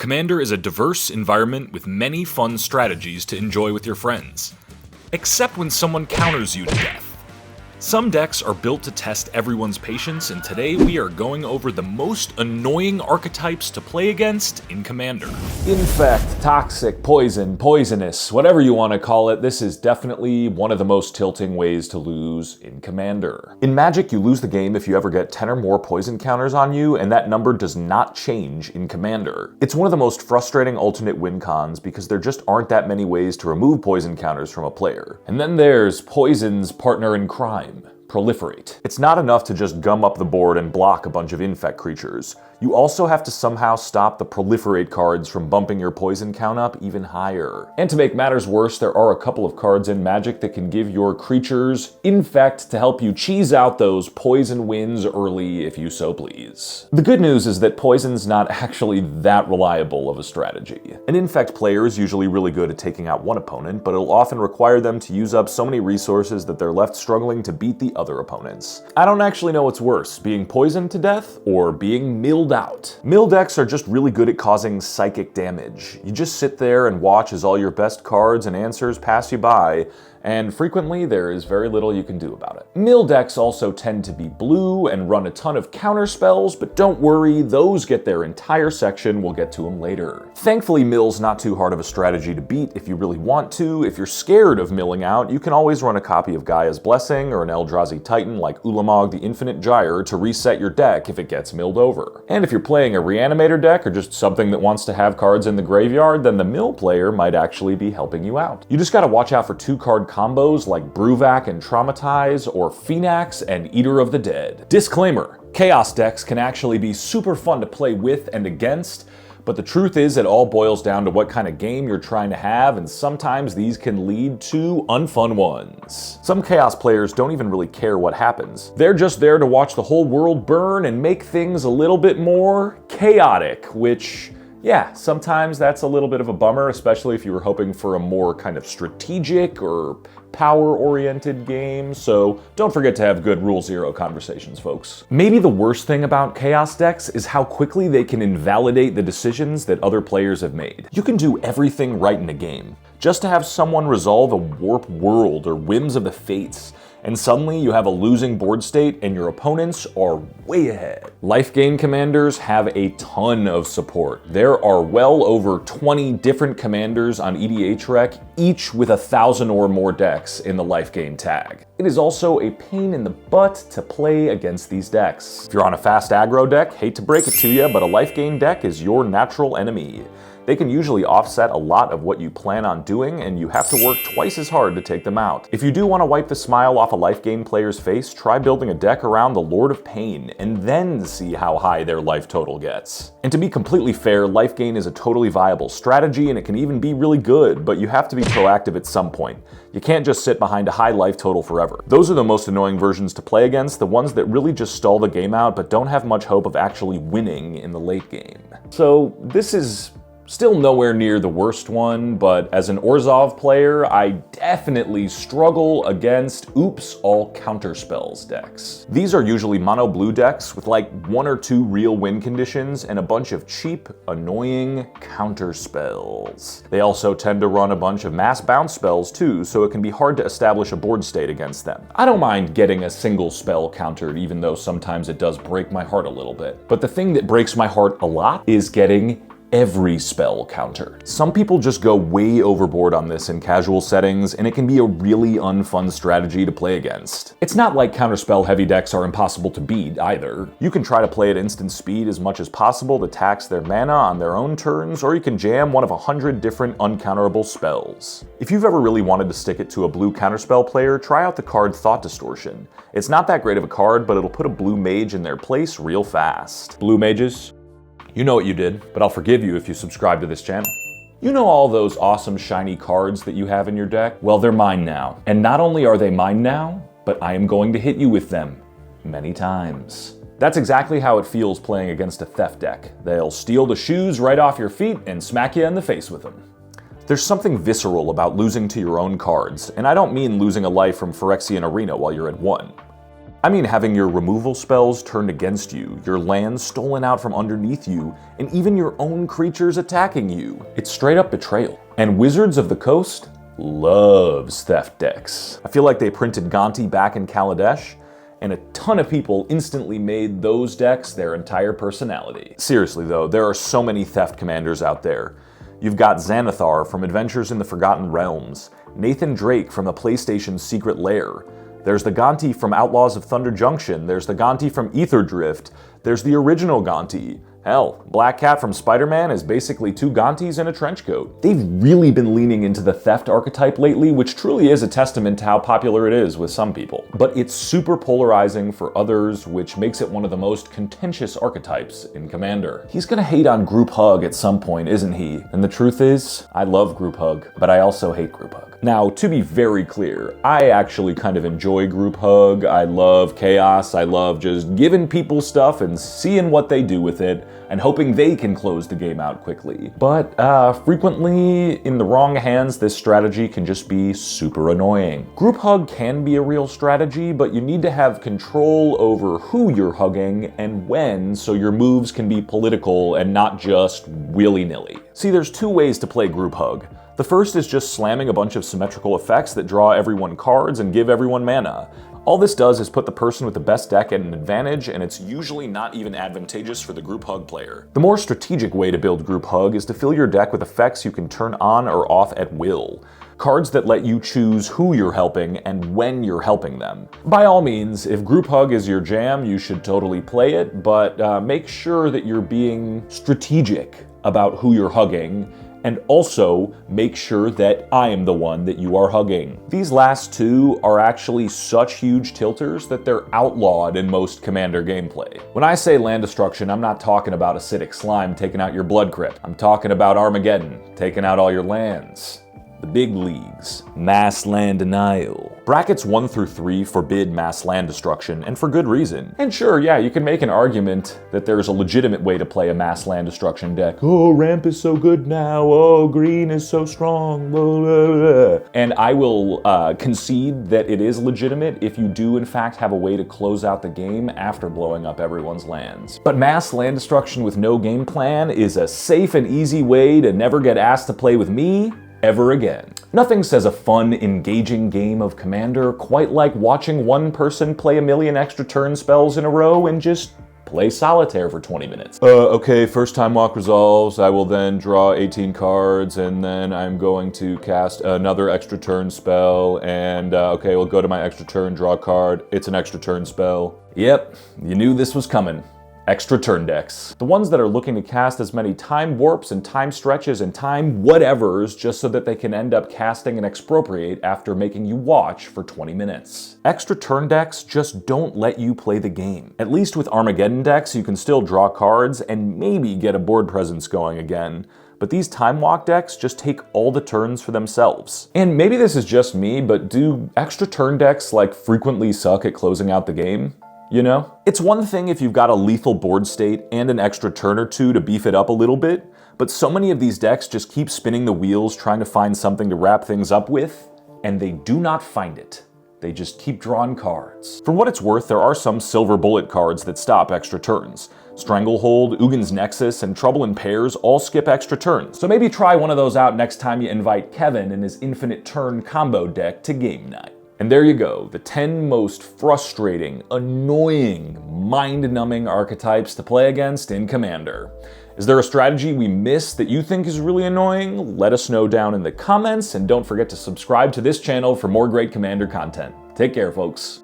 Commander is a diverse environment with many fun strategies to enjoy with your friends. Except when someone counters you to death. Some decks are built to test everyone's patience, and today we are going over the most annoying archetypes to play against in Commander. Infect, toxic, poison, poisonous, whatever you want to call it, this is definitely one of the most tilting ways to lose in Commander. In Magic, you lose the game if you ever get 10 or more poison counters on you, and that number does not change in Commander. It's one of the most frustrating alternate win cons because there just aren't that many ways to remove poison counters from a player. And then there's Poison's partner in crime. Proliferate. It's not enough to just gum up the board and block a bunch of Infect creatures. You also have to somehow stop the Proliferate cards from bumping your poison count up even higher. And to make matters worse, there are a couple of cards in Magic that can give your creatures Infect to help you cheese out those poison wins early if you so please. The good news is that poison's not actually that reliable of a strategy. An Infect player is usually really good at taking out one opponent, but it'll often require them to use up so many resources that they're left struggling to beat the other opponents. I don't actually know what's worse, being poisoned to death or being milled out. Mill decks are just really good at causing psychic damage. You just sit there and watch as all your best cards and answers pass you by, and frequently there is very little you can do about it. Mill decks also tend to be blue and run a ton of counterspells, but don't worry, those get their entire section, we'll get to them later. Thankfully, mill's not too hard of a strategy to beat if you really want to. If you're scared of milling out, you can always run a copy of Gaia's Blessing or an Eldrazi Titan like Ulamog the Infinite Gyre to reset your deck if it gets milled over. And if you're playing a Reanimator deck or just something that wants to have cards in the graveyard, then the mill player might actually be helping you out. You just gotta watch out for 2-card combos like Bruvac and Traumatize, or Phoenix and Eater of the Dead. Disclaimer, Chaos decks can actually be super fun to play with and against, but the truth is it all boils down to what kind of game you're trying to have, and sometimes these can lead to unfun ones. Some Chaos players don't even really care what happens. They're just there to watch the whole world burn and make things a little bit more chaotic, which, yeah, sometimes that's a little bit of a bummer, especially if you were hoping for a more kind of strategic or power-oriented game, so don't forget to have good Rule Zero conversations, folks. Maybe the worst thing about Chaos decks is how quickly they can invalidate the decisions that other players have made. You can do everything right in a game, just to have someone resolve a warp world or whims of the fates, and suddenly you have a losing board state and your opponents are way ahead. Lifegain commanders have a ton of support. There are well over 20 different commanders on EDHREC, each with 1,000 or more decks in the Lifegain tag. It is also a pain in the butt to play against these decks. If you're on a fast aggro deck, hate to break it to you, but a Lifegain deck is your natural enemy. They can usually offset a lot of what you plan on doing, and you have to work twice as hard to take them out. If you do want to wipe the smile off a Lifegain player's face, try building a deck around the Lord of Pain, and then see how high their life total gets. And to be completely fair, Lifegain is a totally viable strategy, and it can even be really good, but you have to be proactive at some point. You can't just sit behind a high life total forever. Those are the most annoying versions to play against, the ones that really just stall the game out but don't have much hope of actually winning in the late game. So this is still nowhere near the worst one, but as an Orzhov player, I definitely struggle against all Counterspells decks. These are usually mono blue decks with like 1 or 2 real win conditions and a bunch of cheap, annoying Counterspells. They also tend to run a bunch of mass bounce spells too, so it can be hard to establish a board state against them. I don't mind getting a single spell countered, even though sometimes it does break my heart a little bit. But the thing that breaks my heart a lot is getting every spell counter. Some people just go way overboard on this in casual settings, and it can be a really unfun strategy to play against. It's not like counterspell heavy decks are impossible to beat either. You can try to play at instant speed as much as possible to tax their mana on their own turns, or you can jam one of 100 different uncounterable spells. If you've ever really wanted to stick it to a blue counterspell player, try out the card Thought Distortion. It's not that great of a card, but it'll put a blue mage in their place real fast. Blue mages, you know what you did, but I'll forgive you if you subscribe to this channel. You know all those awesome shiny cards that you have in your deck? Well, they're mine now. And not only are they mine now, but I am going to hit you with them many times. That's exactly how it feels playing against a theft deck. They'll steal the shoes right off your feet and smack you in the face with them. There's something visceral about losing to your own cards, and I don't mean losing a life from Phyrexian Arena while you're at 1. I mean having your removal spells turned against you, your lands stolen out from underneath you, and even your own creatures attacking you. It's straight up betrayal. And Wizards of the Coast loves theft decks. I feel like they printed Gonti back in Kaladesh, and a ton of people instantly made those decks their entire personality. Seriously though, there are so many theft commanders out there. You've got Xanathar from Adventures in the Forgotten Realms, Nathan Drake from the PlayStation's Secret Lair, there's the Gonti from Outlaws of Thunder Junction, there's the Gonti from Ether Drift, there's the original Gonti. Hell, Black Cat from Spider-Man is basically 2 Gontis in a trench coat. They've really been leaning into the theft archetype lately, which truly is a testament to how popular it is with some people. But it's super polarizing for others, which makes it one of the most contentious archetypes in Commander. He's gonna hate on Group Hug at some point, isn't he? And the truth is, I love Group Hug, but I also hate Group Hug. Now, to be very clear, I actually kind of enjoy Group Hug. I love chaos. I love just giving people stuff and seeing what they do with it, and hoping they can close the game out quickly. But frequently, in the wrong hands, this strategy can just be super annoying. Group Hug can be a real strategy, but you need to have control over who you're hugging and when, so your moves can be political and not just willy-nilly. See, there's 2 ways to play Group Hug. The first is just slamming a bunch of symmetrical effects that draw everyone cards and give everyone mana. All this does is put the person with the best deck at an advantage, and it's usually not even advantageous for the Group Hug player. The more strategic way to build Group Hug is to fill your deck with effects you can turn on or off at will. Cards that let you choose who you're helping and when you're helping them. By all means, if Group Hug is your jam, you should totally play it, but make sure that you're being strategic about who you're hugging, and also make sure that I am the one that you are hugging. These last 2 are actually such huge tilters that they're outlawed in most Commander gameplay. When I say land destruction, I'm not talking about acidic slime taking out your blood crypt. I'm talking about Armageddon, taking out all your lands. The big leagues. Mass land denial. Brackets 1 through 3 forbid mass land destruction, and for good reason. And sure, yeah, you can make an argument that there's a legitimate way to play a mass land destruction deck. Oh, ramp is so good now. Oh, green is so strong. Blah, blah, blah. And I will concede that it is legitimate if you do in fact have a way to close out the game after blowing up everyone's lands. But mass land destruction with no game plan is a safe and easy way to never get asked to play with me ever again. Nothing says a fun, engaging game of Commander quite like watching one person play a million extra turn spells in a row and just play solitaire for 20 minutes. Okay, first time walk resolves, I will then draw 18 cards, and then I'm going to cast another extra turn spell, and okay, we'll go to my extra turn, draw a card, it's an extra turn spell. Yep, you knew this was coming. Extra turn decks. The ones that are looking to cast as many time warps and time stretches and time whatevers just so that they can end up casting and expropriate after making you watch for 20 minutes. Extra turn decks just don't let you play the game. At least with Armageddon decks, you can still draw cards and maybe get a board presence going again. But these time walk decks just take all the turns for themselves. And maybe this is just me, but do extra turn decks like frequently suck at closing out the game? You know? It's one thing if you've got a lethal board state and an extra turn or 2 to beef it up a little bit, but so many of these decks just keep spinning the wheels trying to find something to wrap things up with, and they do not find it. They just keep drawing cards. For what it's worth, there are some silver bullet cards that stop extra turns. Stranglehold, Ugin's Nexus, and Trouble in Pairs all skip extra turns. So maybe try one of those out next time you invite Kevin and his infinite turn combo deck to game night. And there you go, the 10 most frustrating, annoying, mind-numbing archetypes to play against in Commander. Is there a strategy we missed that you think is really annoying? Let us know down in the comments, and don't forget to subscribe to this channel for more great Commander content. Take care, folks.